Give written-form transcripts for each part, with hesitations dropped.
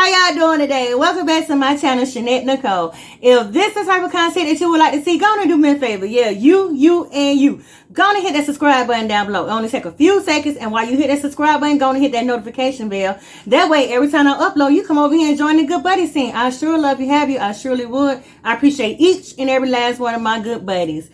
How y'all doing today? Welcome back to my channel, Shanette Nicole. If this is the type of content that you would like to see, go on and do me a favor. Yeah, you. Go on and hit that subscribe button down below. It only take a few seconds, and while you hit that subscribe button, go on and hit that notification bell. That way, every time I upload, you come over here and join the good buddy scene. I sure love you, have you. I surely would. I appreciate each and every last one of my good buddies.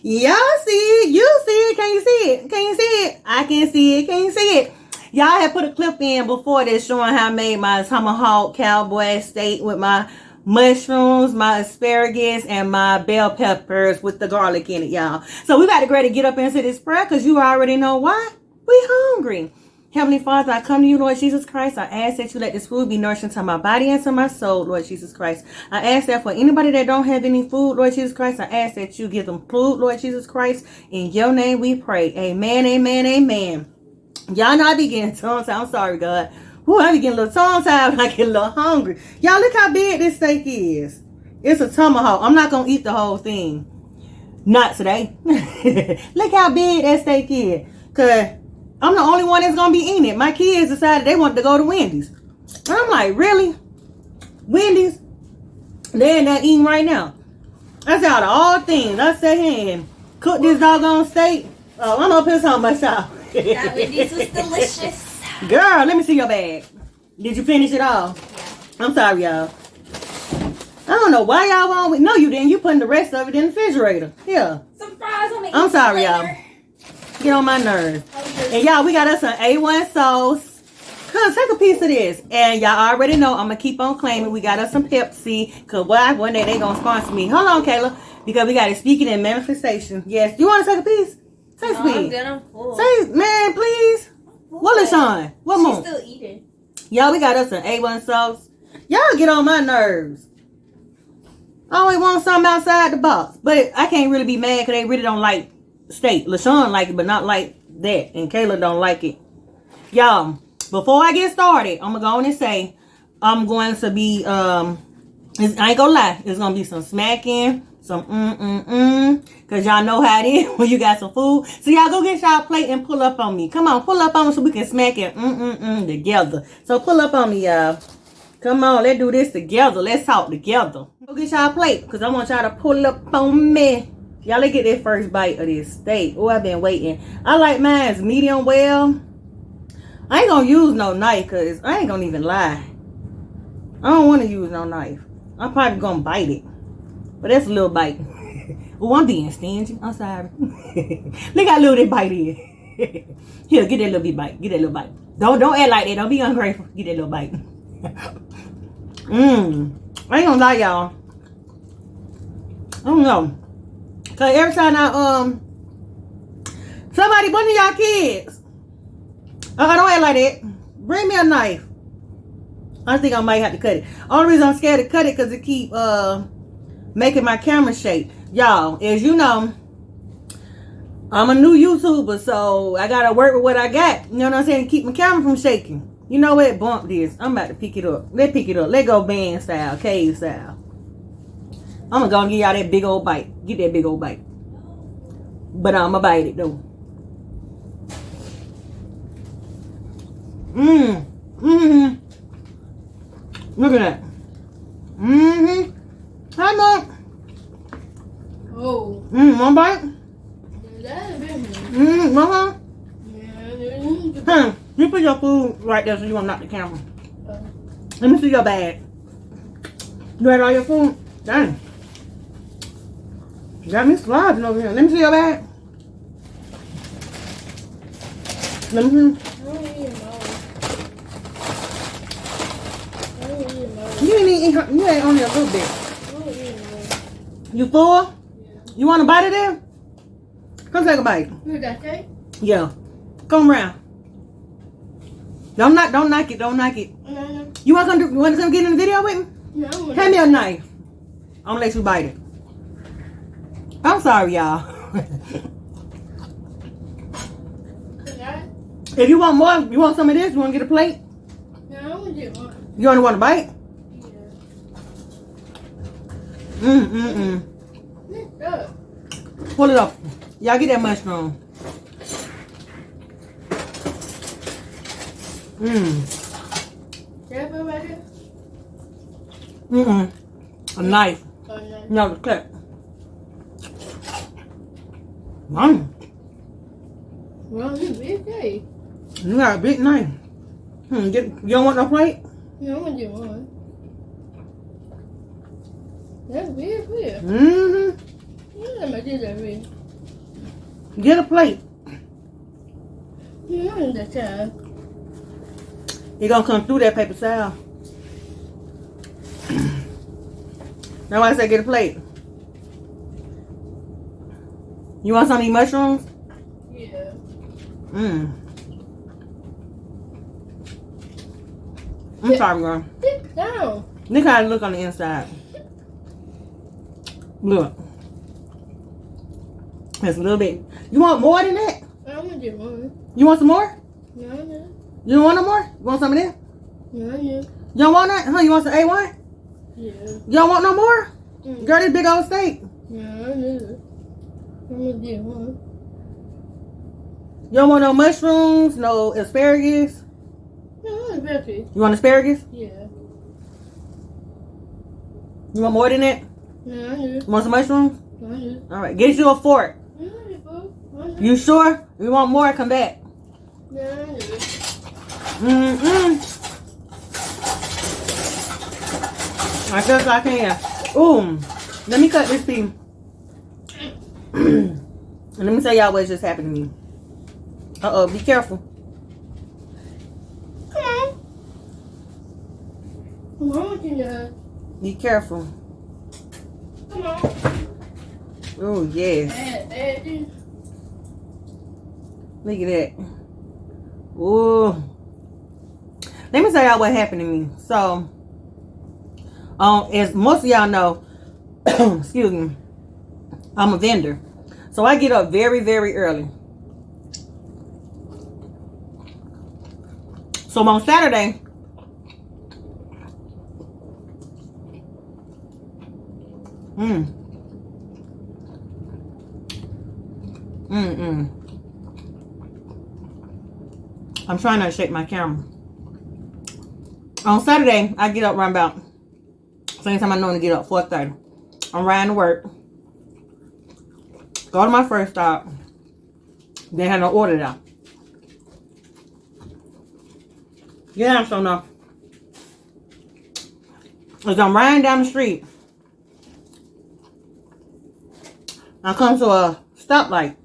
Y'all see it? You see it? Can you see it? Can you see it? I can see it. Can you see it? Y'all had put a clip in before this showing how I made my tomahawk cowboy steak with my mushrooms, my asparagus, and my bell peppers with the garlic in it, y'all. So we about to go to get up into this prayer because you already know why. We hungry. Heavenly Father, I come to you, Lord Jesus Christ. I ask that you let this food be nourishing to my body and to my soul, Lord Jesus Christ. I ask that for anybody that don't have any food, Lord Jesus Christ, I ask that you give them food, Lord Jesus Christ. In your name we pray. Amen, amen, amen. Y'all know I be getting tongue-tied. I'm sorry, God. Ooh, I be getting a little tongue-tied when I get a little hungry. Y'all, look how big this steak is. It's a tomahawk. I'm not going to eat the whole thing. Not today. Look how big that steak is. Because I'm the only one that's going to be eating it. My kids decided they wanted to go to Wendy's. And I'm like, really? Wendy's? They're not eating right now. That's out of all things. I sat here and cooked this doggone steak. Oh, I'm going to put something myself. That Wendy's was delicious. Girl, let me see your bag. Did you finish it all? Yeah. I'm sorry, y'all. I don't know why y'all won't. No, you didn't. You putting the rest of it in the refrigerator. Yeah. Some fries on the I'm sorry, y'all. Get on my nerves. And y'all, we got us an A1 sauce. Cause take a piece of this. And y'all already know I'm gonna keep on claiming we got us some Pepsi. Cause one day they gonna sponsor me. Hold on, Kayla. Because we got it speaking in manifestation. Yes. You wanna take a piece? Say no, I'm good, I'm full. Say, man, please. What is LaShawn? What more? She's still eating. Y'all, we got us an A1 sauce. Y'all get on my nerves. I always want something outside the box. But I can't really be mad because they really don't like steak. LaShawn like it, but not like that. And Kayla don't like it. Y'all, before I get started, I'm going to go on and say, I'm going to be, I ain't going to lie, it's going to be some smacking. Some because y'all know how it is when you got some food. So y'all go get y'all plate and pull up on me. Come on, pull up on me so we can smack it together. So pull up on me, y'all. Come on, let's do this together. Let's talk together. Go get y'all plate because I want y'all to pull up on me. Y'all, let's get that first bite of this steak. Oh, I've been waiting. I like mine medium well. I ain't gonna use no knife because I ain't gonna even lie. I don't want to use no knife. I'm probably gonna bite it. But that's a little bite. Oh, I'm being stingy. I'm sorry. Look how little that bite is. Here, get that little bit bite. Get that little bite. Don't act like that. Don't be ungrateful. Get that little bite. I ain't gonna lie, y'all. I don't know. Cause every time somebody, one of y'all kids. I don't act like that. Bring me a knife. I think I might have to cut it. Only reason I'm scared to cut it because it keep making my camera shake. Y'all, as you know, I'm a new YouTuber, so I gotta work with what I got. You know what I'm saying? Keep my camera from shaking. You know what? Bump this. I'm about to pick it up. Let's pick it up. Let go band style, cave style. I'm gonna go and give y'all that big old bite. Get that big old bite. But I'm gonna bite it though. Look at that. Hi, Mom. Oh. One bite? Mama? Yeah. You put your food right there so you won't knock the camera. Let me see your bag. You had all your food? Dang. You got me sliding over here. Let me see your bag. Let me see. You ain't eat. You ate only a little bit. You full? Yeah. You want a bite of them? Come take a bite. You got that? Yeah. Come around. Don't knock it. Don't knock it. No. You want to come get in the video with me? No. Hand me a knife. I'm gonna let you bite it. I'm sorry, y'all. If you want more, you want some of this? You want to get a plate? No, I want to get one. You only want a bite? Yeah. Pull it up. Y'all get that mushroom. Careful right here. A knife. Oh, no. No, the clip. Mmm. Well, you big day. You got a big knife. You don't want no plate? No, I'm gonna get one. That's weird. Yeah, I did that weird. Get a plate. Yeah, I'm that time. You're gonna come through that paper towel. That's why I said get a plate. You want some of these mushrooms? Yeah. I'm sorry, girl. Sit down. Look how it look on the inside. Look. It's a little bit. You want more than that? I'm gonna get one. You want some more? No. You don't want no more? You want some of that? No. You don't want that? Huh? You want some A1? Yeah. You don't want no more? Girl, this big old steak. No. I'm gonna get one. You don't want no mushrooms, no asparagus? No, I'm happy. You want asparagus? Yeah. You want more than that? No. You want some mushrooms? No. Alright, get you a fork. No. You sure? You want more? Come back. No. I guess I can. Ooh, let me cut this piece. And let me tell y'all what just happened to me. Uh-oh, be careful. Come on. Come on, Tina. Be careful. Come on. Oh, yes. Add this. Look at that. Ooh. Let me tell y'all what happened to me. So, as most of y'all know, excuse me, I'm a vendor. So I get up very, very early. So on Saturday, I'm trying not to shake my camera. On Saturday, I get up around about same time I normally get up, 4:30. I'm riding to work. Go to my first stop. They had no order out. Yeah, so no. As I'm riding down the street, I come to a stoplight,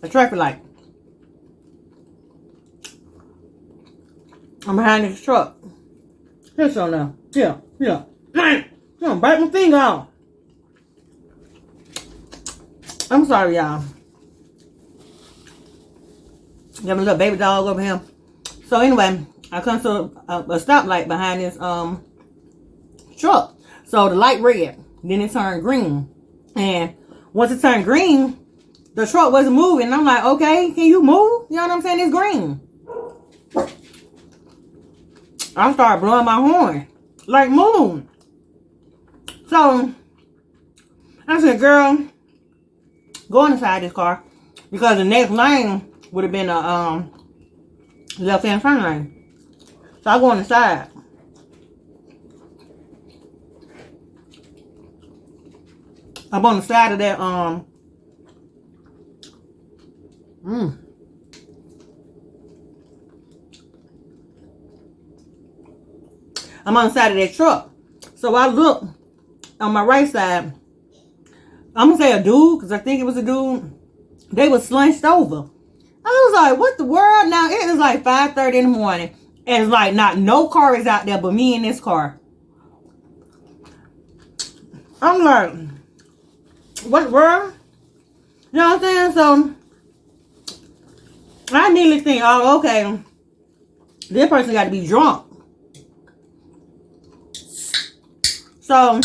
a traffic light. I'm behind this truck. Here, so now. Here. Man, you gonna bite my finger off. I'm sorry, y'all. Got my little baby dog over here. So anyway, I come to a stoplight behind this truck. So the light red, then it turned green. And once it turned green, the truck wasn't moving. And I'm like, okay, can you move? You know what I'm saying? It's green. I started blowing my horn. Like, move. So I said, girl, go inside this car. Because the next lane would have been a left-hand turn lane. So I go on the side. I'm on the side of that I'm on the side of that truck. So I look on my right side. I'm gonna say a dude, because I think it was a dude. They was slunched over. I was like, what the world? Now it is like 5:30 in the morning. And it's like not no car is out there but me in this car. I'm like, what the world? You know what I'm saying? So I immediately think, oh, okay, this person got to be drunk. So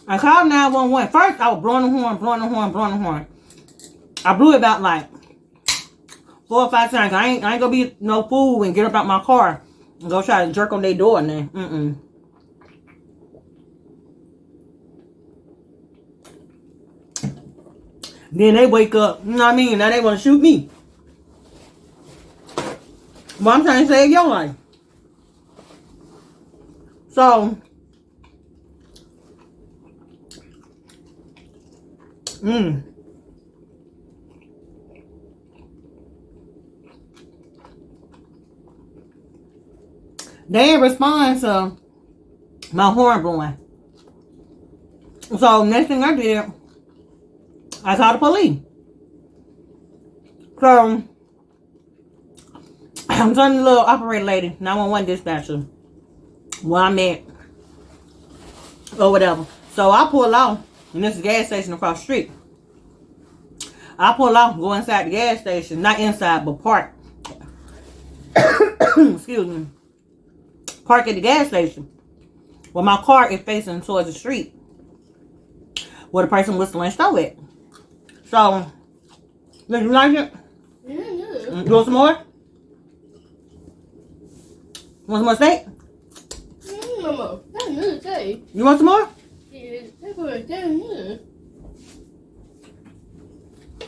I called 911. First, I was blowing the horn. I blew it about like 4 or 5 times. I ain't gonna be no fool and get up out my car and go try to jerk on their door and then. Then they wake up, you know what I mean? Now they want to shoot me. But I'm trying to save your life. So Mmm. They didn't respond to my horn blowing. So next thing I did, I called the police. So I'm telling the little operator lady, 911 dispatcher, where I'm at, or whatever. So I pull off, and this is a gas station across the street. I pull off, go inside the gas station, not inside, but park. Excuse me. Park at the gas station. Well, my car is facing towards the street where the person was lynched out at. So, did you like it? Yeah, yeah. You want some more? Want some more steak? Mama, that's good steak. You want some more? Yeah, that's damn good.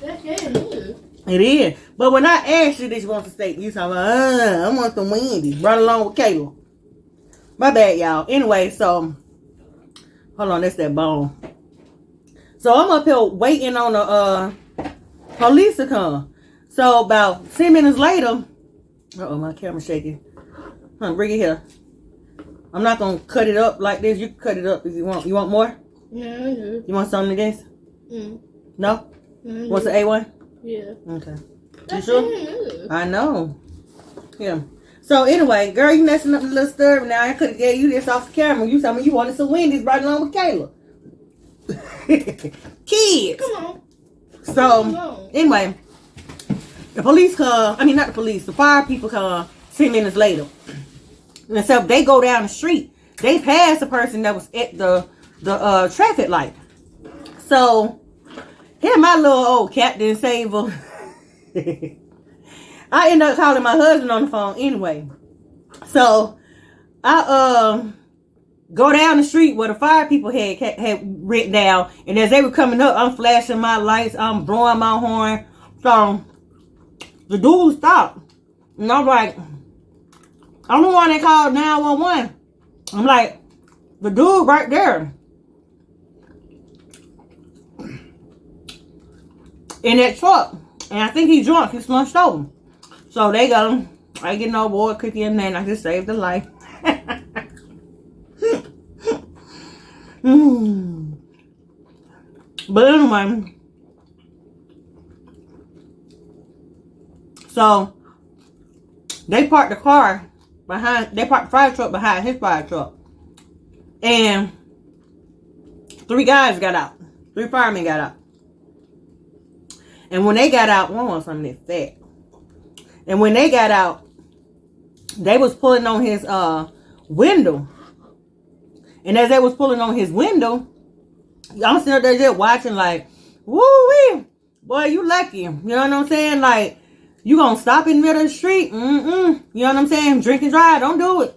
That's damn good. It is. But when I asked you that you want some steak, you talking about, I want some Wendy's. Right along with Kayla. My bad, y'all. Anyway, so, hold on, that's that bone. So, I'm up here waiting on the police to come. So, about 10 minutes later, uh-oh, my camera's shaking. Bring it here. I'm not going to cut it up like this. You can cut it up if you want. You want more? No, I'm good. You want something of this? No? What's the A1? Yeah. Okay. That's you sure? good. I know. Yeah. So anyway, girl, you messing up the little stir. Now I could have gave you this off the camera. You told me you wanted some Wendy's right along with Kayla. Kids. Come on. So anyway, the police come. I mean, not the police. The fire people come 10 minutes later. And so they go down the street. They pass the person that was at the traffic light. So here my little old Captain Saver. I end up calling my husband on the phone anyway. So I go down the street where the fire people had written down, and as they were coming up, I'm flashing my lights, I'm blowing my horn. So the dude stopped, and I'm like, I'm the one that called 911. I'm like, the dude right there in that truck, and I think he's drunk. He's slunched over. So they got him. I get no board cookie in there, and I just saved the life. But anyway, so they parked the car behind. They parked the fire truck behind his fire truck, and 3 guys got out. 3 firemen got out. And when they got out, one was something that fat. And when they got out, they was pulling on his window. And as they was pulling on his window, I'm sitting there just watching like, woo-wee, boy, you lucky. You know what I'm saying? Like, you gonna stop in the middle of the street? You know what I'm saying? Drink and drive, don't do it.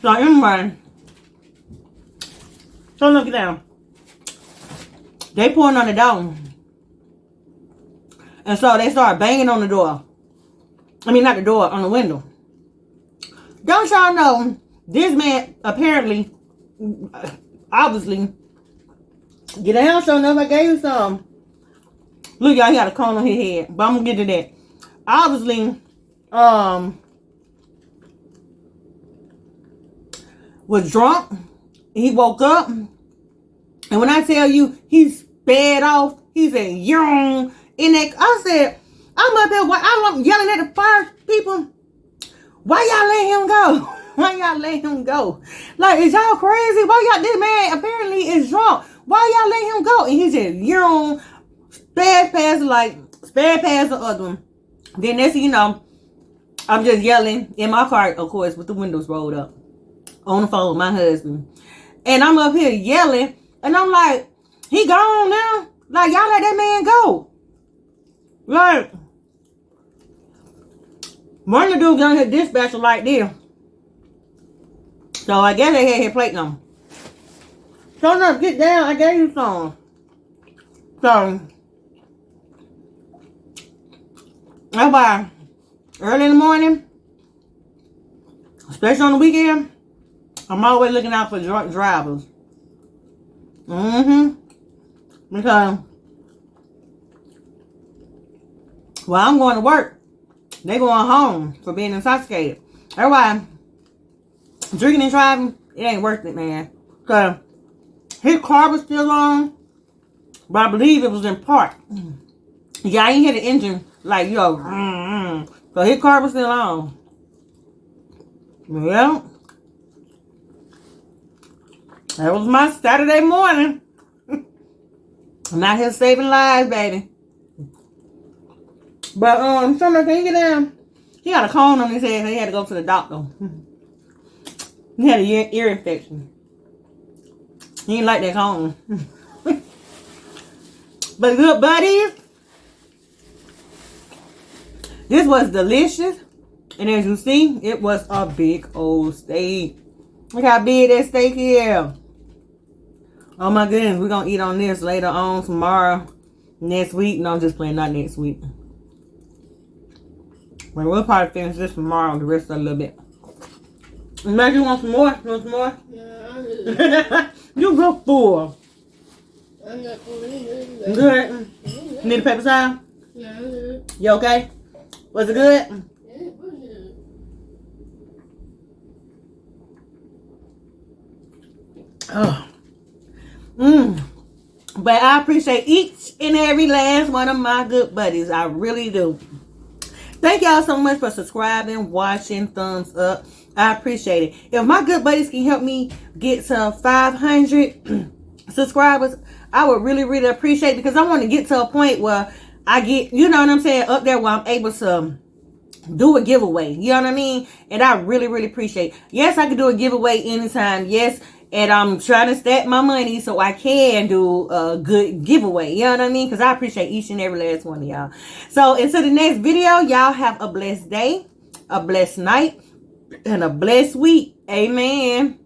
So anyway, so look it down. They pulling on the door. And so they started banging on the door. I mean, not the door, on the window. Don't y'all know, this man apparently, obviously, get down, sure enough, I gave you some. Look, y'all, he got a cone on his head. But I'm going to get to that. Obviously, was drunk. He woke up. And when I tell you, he sped off. He said, young. In that, I said, I'm up here, I'm yelling at the fire people. Why y'all let him go? Why y'all let him go? Like, is y'all crazy? Why y'all, this man apparently is drunk. Why y'all let him go? And he said, sped past the other one. Then next thing you know, I'm just yelling in my car, of course, with the windows rolled up. On the phone with my husband. And I'm up here yelling. And I'm like, he gone now? Like, y'all let that man go. Like, one of the dudes got his dispatcher like this. So I guess they had his plate on. So enough, get down, I gave you some. So, that's why early in the morning, especially on the weekend, I'm always looking out for drunk drivers. Because while I'm going to work, they going home for being intoxicated. That's why drinking and driving, it ain't worth it, man. Because his car was still on, but I believe it was in park. Yeah, I ain't hear the engine like, yo, so his car was still on. Well, that was my Saturday morning. I'm out here saving lives, baby. But, Summer, can you get down? He got a cone on his head, so he had to go to the doctor. He had an ear infection. He didn't like that cone. But good buddies, this was delicious. And as you see, it was a big old steak. Look how big that steak is. Oh my goodness, we're going to eat on this later on, tomorrow, next week. No, I'm just playing, not next week. But we'll probably finish this tomorrow, the rest of a little bit. Maggie, you want some more? You want some more? Yeah, I'm good. You go full. I'm not good. Good. Need a peppers.I? Yeah, I'm good. You okay? Was it good? Yeah, it was good. Oh. But I appreciate each and every last one of my good buddies. I really do. Thank y'all so much for subscribing, watching, thumbs up. I appreciate it. If my good buddies can help me get to 500 subscribers, I would really, really appreciate it, because I want to get to a point where I get, you know what I'm saying, up there where I'm able to do a giveaway. You know what I mean? And I really, really appreciate it. Yes, I can do a giveaway anytime. Yes. And I'm trying to stack my money so I can do a good giveaway. You know what I mean? Because I appreciate each and every last one of y'all. So until the next video, y'all have a blessed day, a blessed night, and a blessed week. Amen.